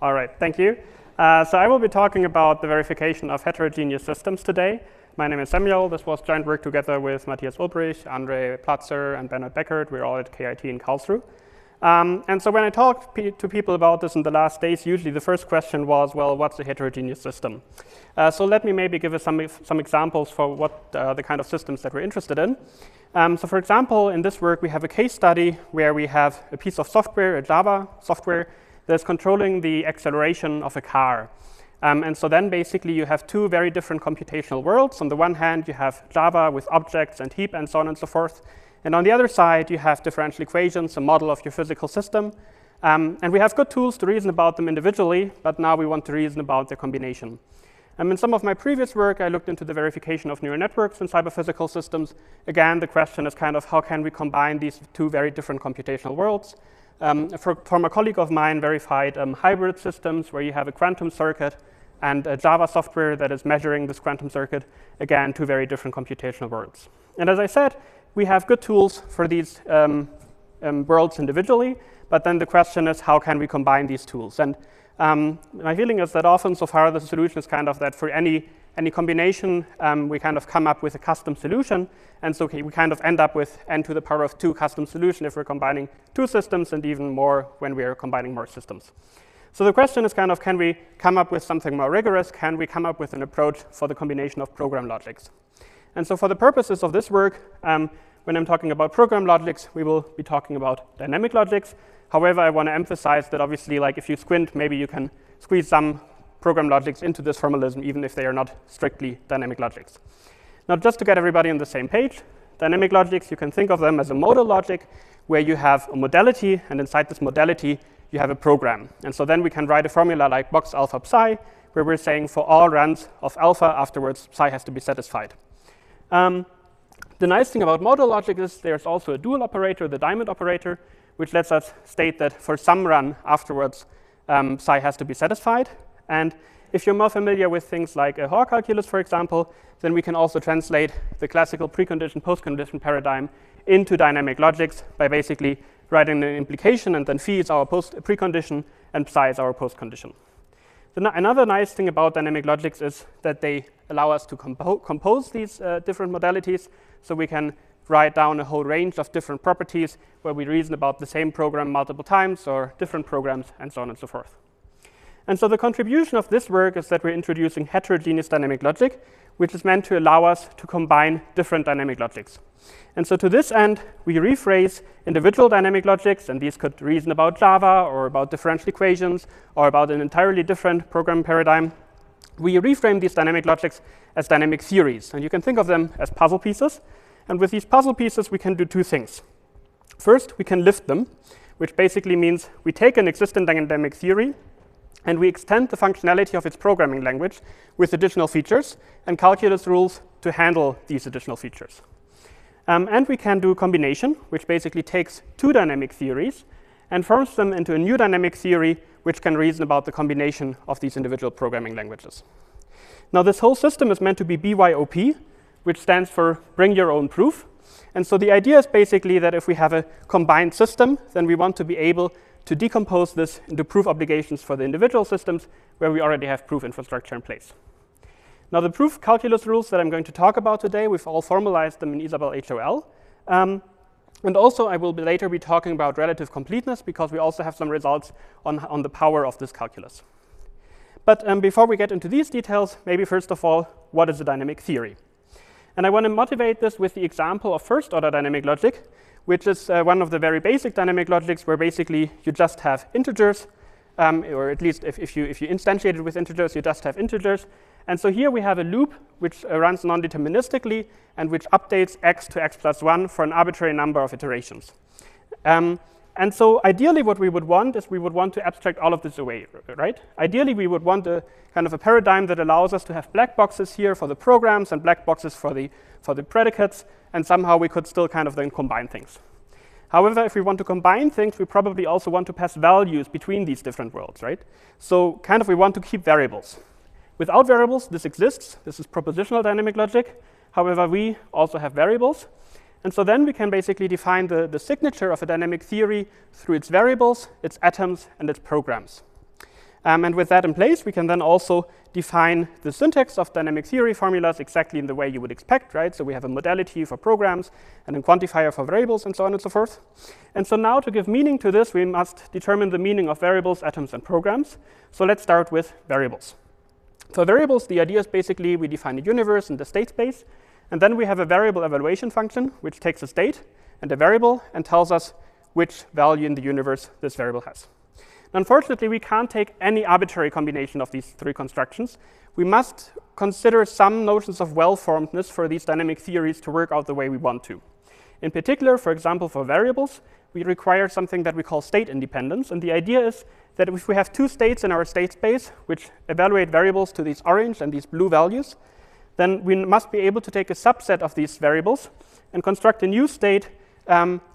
All right, thank you. So I will be talking about the verification of heterogeneous systems today. My name is Samuel. This was joint work together with Mattias Ulbrich, André, Platzer, and Bernhard Beckert. We're all at KIT in Karlsruhe. And so when I talk to people about this in the last days, usually the first question was, well, what's a heterogeneous system? So let me maybe give us some examples for what the kind of systems that we're interested in. So for example, in this work, we have a case study where we have a piece of software, a Java software, that's controlling the acceleration of a car. And so then basically you have two very different computational worlds. On the one hand, you have Java with objects and heap and so on and so forth. And on the other side, you have differential equations, a model of your physical system. And we have good tools to reason about them individually, but now we want to reason about their combination. In some of my previous work, I looked into the verification of neural networks in cyberphysical systems. Again, the question is kind of how can we combine these two very different computational worlds? A former colleague of mine verified hybrid systems where you have a quantum circuit and a Java software that is measuring this quantum circuit. Again, two very different computational worlds. And as I said, we have good tools for these worlds individually, but then the question is how can we combine these tools? And my feeling is that often so far the solution is kind of that for any combination, we kind of come up with a custom solution. And so we kind of end up with n to the power of 2 custom solution if we're combining two systems, and even more when we are combining more systems. So the question is kind of, can we come up with something more rigorous? Can we come up with an approach for the combination of program logics? And so for the purposes of this work, when I'm talking about program logics, we will be talking about dynamic logics. However, I want to emphasize that obviously, like if you squint, maybe you can squeeze some program logics into this formalism, even if they are not strictly dynamic logics. Now, just to get everybody on the same page, dynamic logics, you can think of them as a modal logic where you have a modality, and inside this modality, you have a program. And so then we can write a formula like box alpha psi, where we're saying for all runs of alpha, afterwards, psi has to be satisfied. The nice thing about modal logic is there's also a dual operator, the diamond operator, which lets us state that for some run afterwards, psi has to be satisfied. And if you're more familiar with things like a Hor calculus, for example, then we can also translate the classical precondition, postcondition paradigm into dynamic logics by basically writing an implication, and then phi is our precondition and psi is our postcondition. Another nice thing about dynamic logics is that they allow us to compose these different modalities, so we can write down a whole range of different properties where we reason about the same program multiple times or different programs and so on and so forth. And so the contribution of this work is that we're introducing heterogeneous dynamic logic, which is meant to allow us to combine different dynamic logics. And so to this end, we rephrase individual dynamic logics, and these could reason about Java or about differential equations or about an entirely different program paradigm. We reframe these dynamic logics as dynamic theories, and you can think of them as puzzle pieces. And with these puzzle pieces, we can do two things. First, we can lift them, which basically means we take an existing dynamic theory and we extend the functionality of its programming language with additional features and calculus rules to handle these additional features. And we can do combination, which basically takes two dynamic theories and forms them into a new dynamic theory, which can reason about the combination of these individual programming languages. Now, this whole system is meant to be BYOP, which stands for bring your own proof. And so the idea is basically that if we have a combined system, then we want to be able to decompose this into proof obligations for the individual systems where we already have proof infrastructure in place. Now, the proof calculus rules that I'm going to talk about today, we've all formalized them in Isabelle HOL. And also, I will later be talking about relative completeness, because we also have some results on the power of this calculus. But before we get into these details, maybe first of all, what is a dynamic theory? And I want to motivate this with the example of first-order dynamic logic, which is one of the very basic dynamic logics where basically you just have integers, or at least if you instantiate it with integers, you just have integers. And so here we have a loop which runs non-deterministically and which updates x to x plus 1 for an arbitrary number of iterations. And so ideally what we would want is we would want to abstract all of this away, right? Ideally we would want a kind of a paradigm that allows us to have black boxes here for the programs and black boxes for the predicates, and somehow we could still kind of then combine things. However, if we want to combine things, we probably also want to pass values between these different worlds, right? So kind of we want to keep variables. Without variables, this exists. This is propositional dynamic logic. However, we also have variables. And so then we can basically define the signature of a dynamic theory through its variables, its atoms, and its programs. And with that in place, we can then also define the syntax of dynamic theory formulas exactly in the way you would expect, right? So we have a modality for programs and a quantifier for variables and so on and so forth. And so now to give meaning to this, we must determine the meaning of variables, atoms, and programs. So let's start with variables. For variables, the idea is basically we define a universe in the state space, and then we have a variable evaluation function which takes a state and a variable and tells us which value in the universe this variable has. Unfortunately, we can't take any arbitrary combination of these three constructions. We must consider some notions of well-formedness for these dynamic theories to work out the way we want to. In particular, for example, for variables, we require something that we call state independence. And the idea is that if we have two states in our state space which evaluate variables to these orange and these blue values, then we must be able to take a subset of these variables and construct a new state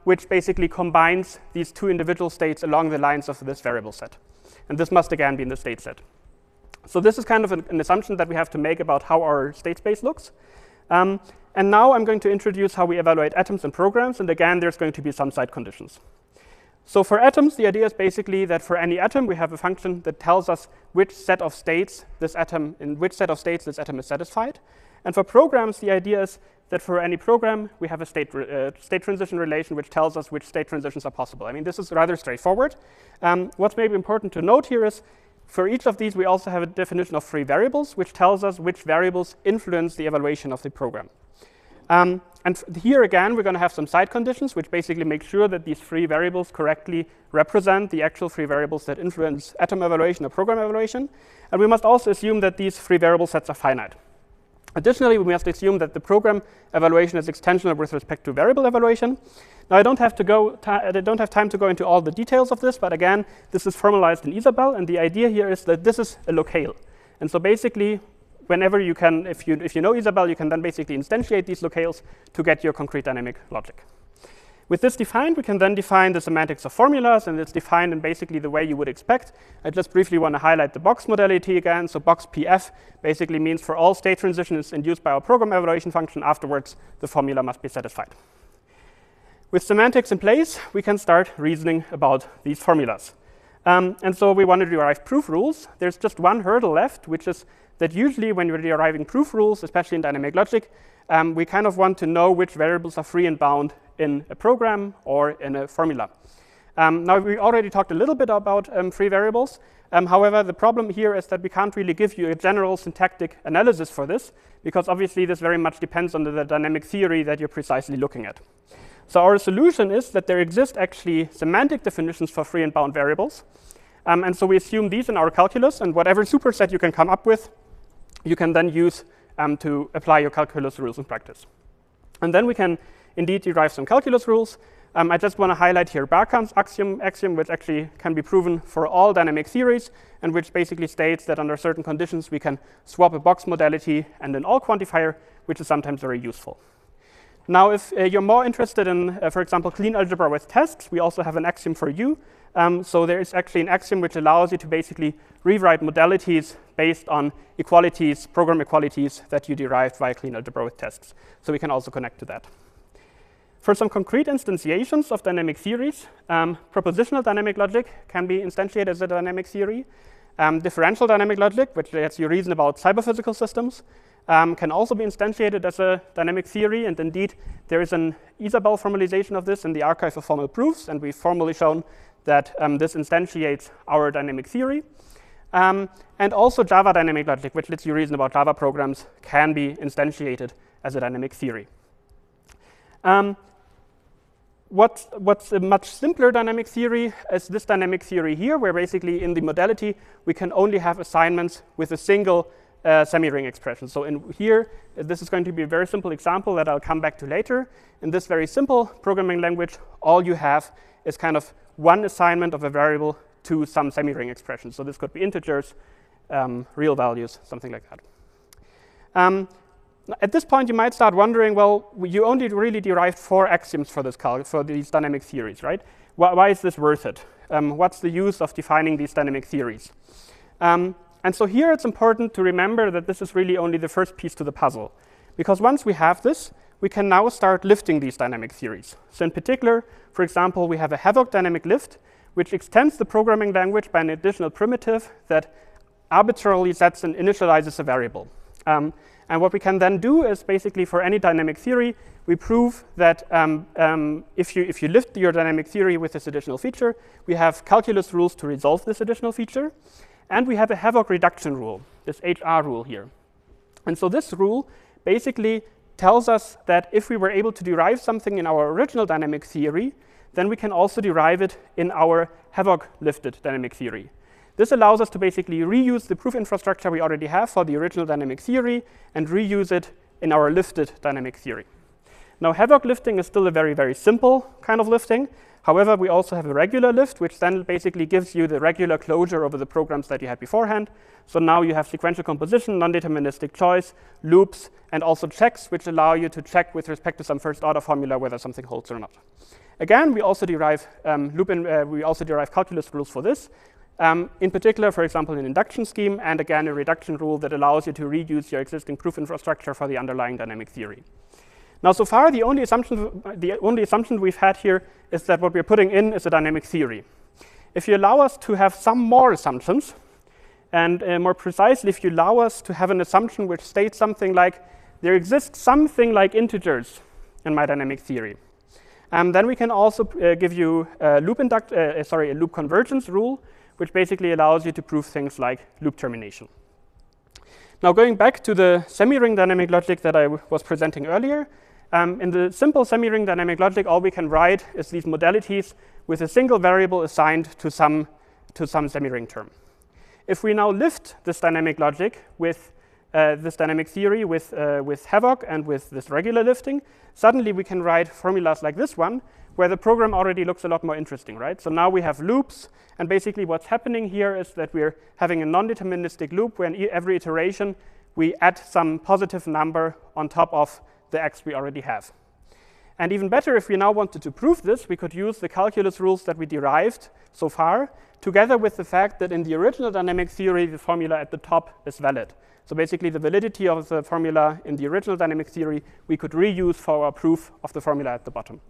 which basically combines these two individual states along the lines of this variable set. And this must again be in the state set. So this is kind of an assumption that we have to make about how our state space looks. And now I'm going to introduce how we evaluate atoms and programs. And again, there's going to be some side conditions. So for atoms, the idea is basically that for any atom, we have a function that tells us which set of states this atom is satisfied. And for programs, the idea is that for any program, we have a state transition relation which tells us which state transitions are possible. I mean, this is rather straightforward. What's maybe important to note here is for each of these, we also have a definition of free variables, which tells us which variables influence the evaluation of the program. And here again, we're going to have some side conditions, which basically make sure that these free variables correctly represent the actual free variables that influence atom evaluation or program evaluation. And we must also assume that these free variable sets are finite. Additionally, we must assume that the program evaluation is extensional with respect to variable evaluation. Now, I don't have time to go into all the details of this, but again, this is formalized in Isabelle, and the idea here is that this is a locale. And so basically, whenever you can, if you know Isabelle, you can then basically instantiate these locales to get your concrete dynamic logic. With this defined, we can then define the semantics of formulas, and it's defined in basically the way you would expect. I just briefly want to highlight the box modality again. So box PF basically means for all state transitions induced by our program evaluation function, afterwards the formula must be satisfied. With semantics in place, we can start reasoning about these formulas. And so we want to derive proof rules. There's just one hurdle left, which is that usually when you're deriving proof rules, especially in dynamic logic, we kind of want to know which variables are free and bound in a program or in a formula. Now, we already talked a little bit about free variables. However, the problem here is that we can't really give you a general syntactic analysis for this, because obviously this very much depends on the dynamic theory that you're precisely looking at. So our solution is that there exist actually semantic definitions for free and bound variables. And so we assume these in our calculus, and whatever superset you can come up with, you can then use to apply your calculus rules in practice. And then we can indeed derive some calculus rules. I just want to highlight here Barkhan's axiom, which actually can be proven for all dynamic theories, and which basically states that under certain conditions we can swap a box modality and an all quantifier, which is sometimes very useful. Now, if you're more interested in, for example, clean algebra with tests, we also have an axiom for you. So there is actually an axiom which allows you to basically rewrite modalities based on equalities, program equalities that you derived via clean algebra with tests. So we can also connect to that. For some concrete instantiations of dynamic theories, propositional dynamic logic can be instantiated as a dynamic theory. Differential dynamic logic, which lets you reason about cyberphysical systems, can also be instantiated as a dynamic theory. And indeed, there is an Isabelle formalization of this in the archive of formal proofs, and we've formally shown that this instantiates our dynamic theory. And also Java dynamic logic, which lets you reason about Java programs, can be instantiated as a dynamic theory. What's a much simpler dynamic theory is this dynamic theory here, where basically in the modality we can only have assignments with a single semi-ring expression. So in here, this is going to be a very simple example that I'll come back to later. In this very simple programming language, all you have is kind of one assignment of a variable to some semi-ring expression. So this could be integers, real values, something like that. At this point, you might start wondering, well, you only really derived 4 axioms for these dynamic theories, right? Why is this worth it? What's the use of defining these dynamic theories? And so here it's important to remember that this is really only the first piece to the puzzle. Because once we have this, we can now start lifting these dynamic theories. So in particular, for example, we have a Havoc dynamic lift, which extends the programming language by an additional primitive that arbitrarily sets and initializes a variable. And what we can then do is basically for any dynamic theory, we prove that if you lift your dynamic theory with this additional feature, we have calculus rules to resolve this additional feature. And we have a Havoc reduction rule, this HR rule here. And so this rule basically tells us that if we were able to derive something in our original dynamic theory, then we can also derive it in our Havoc lifted dynamic theory. This allows us to basically reuse the proof infrastructure we already have for the original dynamic theory and reuse it in our lifted dynamic theory. Now, Havoc lifting is still a very, very simple kind of lifting. However, we also have a regular lift, which then basically gives you the regular closure over the programs that you had beforehand. So now you have sequential composition, non-deterministic choice, loops, and also checks, which allow you to check with respect to some first-order formula whether something holds or not. Again, we also derive calculus rules for this. In particular, for example, an induction scheme, and again, a reduction rule that allows you to reuse your existing proof infrastructure for the underlying dynamic theory. Now, so far, the only assumption we've had here is that what we're putting in is a dynamic theory. If you allow us to have some more assumptions, and more precisely, if you allow us to have an assumption which states something like, there exists something like integers in my dynamic theory, then we can also give you a loop convergence rule, which basically allows you to prove things like loop termination. Now, going back to the semi-ring dynamic logic that I was presenting earlier, in the simple semi-ring dynamic logic, all we can write is these modalities with a single variable assigned to some semi-ring term. If we now lift this dynamic logic with this dynamic theory with Havoc and with this regular lifting, suddenly we can write formulas like this one, where the program already looks a lot more interesting, right? So now we have loops, and basically what's happening here is that we're having a non-deterministic loop where in every iteration we add some positive number on top of the x we already have. And even better, if we now wanted to prove this, we could use the calculus rules that we derived so far, together with the fact that in the original dynamic theory, the formula at the top is valid. So basically, the validity of the formula in the original dynamic theory, we could reuse for our proof of the formula at the bottom.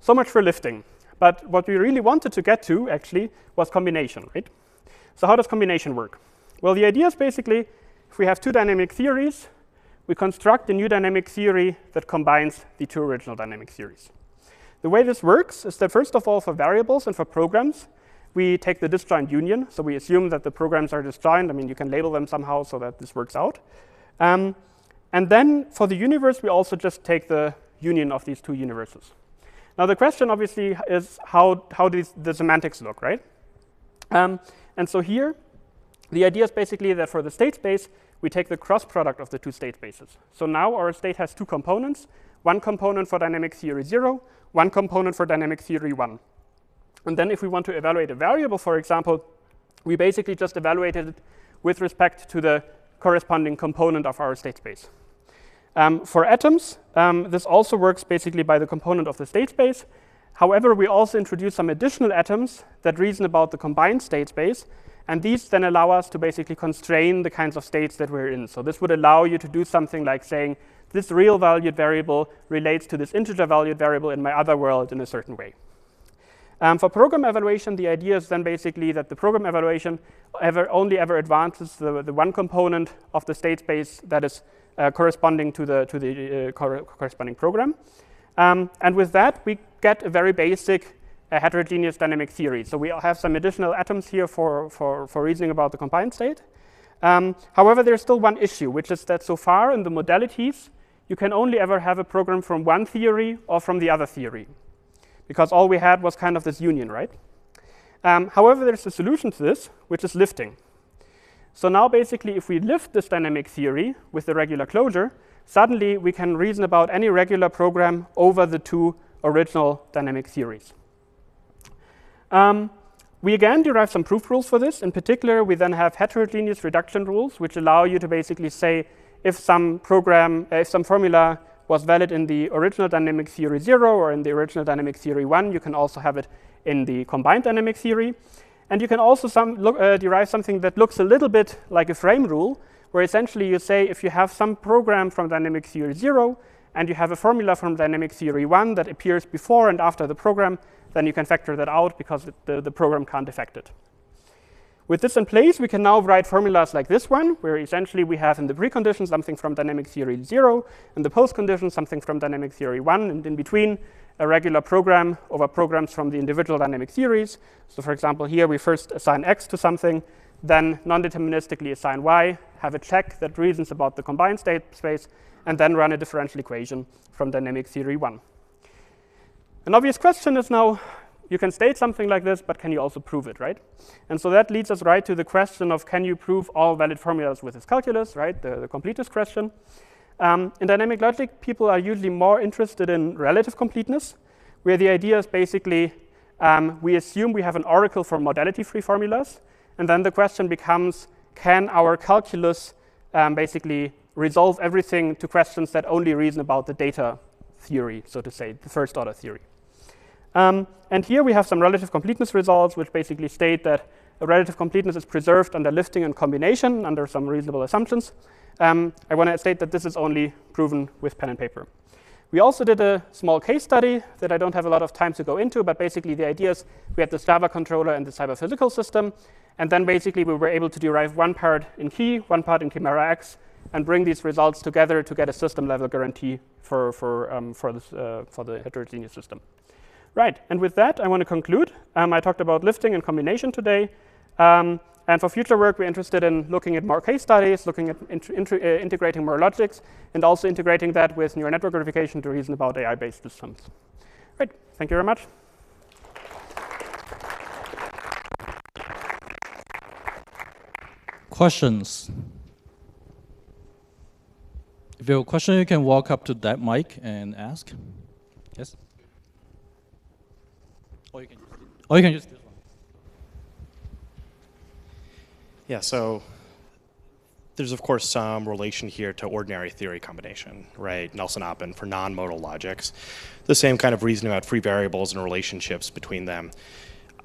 So much for lifting. But what we really wanted to get to, actually, was combination, right? So how does combination work? Well, the idea is basically, if we have two dynamic theories, we construct a new dynamic theory that combines the two original dynamic theories. The way this works is that, first of all, for variables and for programs, we take the disjoint union. So we assume that the programs are disjoint. I mean, you can label them somehow so that this works out. And then for the universe, we also just take the union of these two universes. Now, the question, obviously, is how the semantics look, right? And so here, the idea is basically that for the state space, we take the cross product of the two state spaces. So now our state has two components, one component for dynamic theory 0, one component for dynamic theory 1. And then if we want to evaluate a variable, for example, we basically just evaluated it with respect to the corresponding component of our state space. For atoms, this also works basically by the component of the state space. However, we also introduce some additional atoms that reason about the combined state space, and these then allow us to basically constrain the kinds of states that we're in. So this would allow you to do something like saying, this real valued variable relates to this integer valued variable in my other world in a certain way. For program evaluation, the idea is then basically that the program evaluation only ever advances the one component of the state space that is corresponding to the corresponding program. And with that, we get a very basic heterogeneous dynamic theory. So we have some additional atoms here for reasoning about the combined state. However, there's still one issue, which is that so far in the modalities, you can only ever have a program from one theory or from the other theory, because all we had was kind of this union, right? However, there's a solution to this, which is lifting. So now basically, if we lift this dynamic theory with the regular closure, suddenly we can reason about any regular program over the two original dynamic theories. We again derive some proof rules for this. In particular, we then have heterogeneous reduction rules, which allow you to basically say if some formula was valid in the original dynamic theory 0 or in the original dynamic theory 1, you can also have it in the combined dynamic theory. And you can also derive something that looks a little bit like a frame rule, where essentially you say if you have some program from dynamic theory 0 and you have a formula from dynamic theory 1 that appears before and after the program, then you can factor that out because the program can't affect it. With this in place, we can now write formulas like this one, where essentially we have in the precondition something from dynamic theory 0, in the postcondition something from dynamic theory 1, and in between a regular program over programs from the individual dynamic theories. So for example, here we first assign x to something, then non-deterministically assign y, have a check that reasons about the combined state space, and then run a differential equation from dynamic theory 1. An obvious question is now, you can state something like this, but can you also prove it, right? And so that leads us right to the question of, can you prove all valid formulas with this calculus, right? The completeness question. In dynamic logic, people are usually more interested in relative completeness, where the idea is basically we assume we have an oracle for modality-free formulas, and then the question becomes, can our calculus basically resolve everything to questions that only reason about the data theory, so to say, the first order theory. And here we have some relative completeness results, which basically state that a relative completeness is preserved under lifting and combination under some reasonable assumptions. I want to state that this is only proven with pen and paper. We also did a small case study that I don't have a lot of time to go into, but basically the idea is we had this Java controller and the cyber-physical system, and then basically we were able to derive one part in key, one part in chimera X, and bring these results together to get a system-level guarantee for the heterogeneous system. Right, and with that, I want to conclude. I talked about lifting and combination today. And for future work, we're interested in looking at more case studies, looking at integrating more logics, and also integrating that with neural network verification to reason about AI-based systems. Right, thank you very much. Questions? If you have a question, you can walk up to that mic and ask. Yes? Or you can just do this one. Yeah, so there's of course some relation here to ordinary theory combination, right? Nelson-Oppen for non-modal logics. The same kind of reasoning about free variables and relationships between them.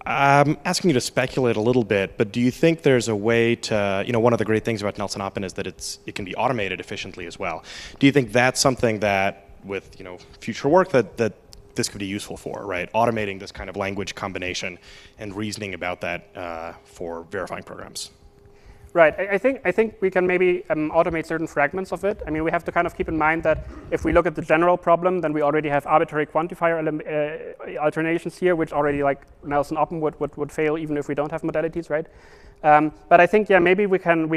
I'm asking you to speculate a little bit, but do you think there's a way to, one of the great things about Nelson-Oppen is that it can be automated efficiently as well. Do you think that's something that with, future work that this could be useful for, right? Automating this kind of language combination and reasoning about that for verifying programs. Right. I think we can maybe automate certain fragments of it. I mean, we have to kind of keep in mind that if we look at the general problem, then we already have arbitrary quantifier alternations here, which already, like Nelson-Oppen, would fail even if we don't have modalities, right? But I think, yeah, maybe we can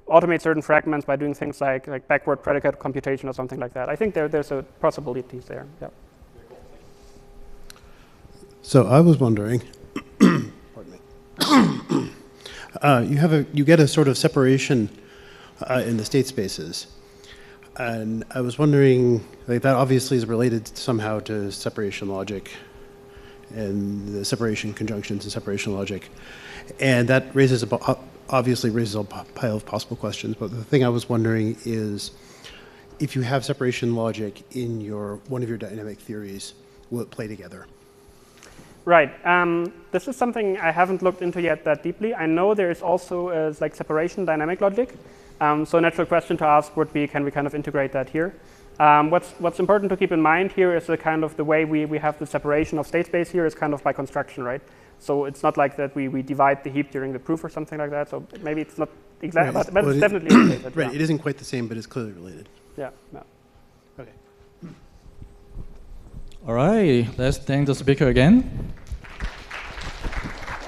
automate certain fragments by doing things like backward predicate computation or something like that. I think there's a possibilities there. Yeah. So I was wondering, pardon me. You get a sort of separation in the state spaces, and I was wondering, like, that obviously is related somehow to separation logic and the separation conjunctions and separation logic, and that obviously raises a pile of possible questions. But the thing I was wondering is, if you have separation logic in one of your dynamic theories, will it play together? Right. This is something I haven't looked into yet that deeply. I know there is also like separation dynamic logic. So a natural question to ask would be, can we kind of integrate that here? What's important to keep in mind here is the kind of the way we have the separation of state space here is kind of by construction, right? So it's not like that we divide the heap during the proof or something like that. So maybe it's not exactly, right, but it's definitely related. Right. Yeah. It isn't quite the same, but it's clearly related. Yeah. Yeah. Okay. All right. Let's thank the speaker again.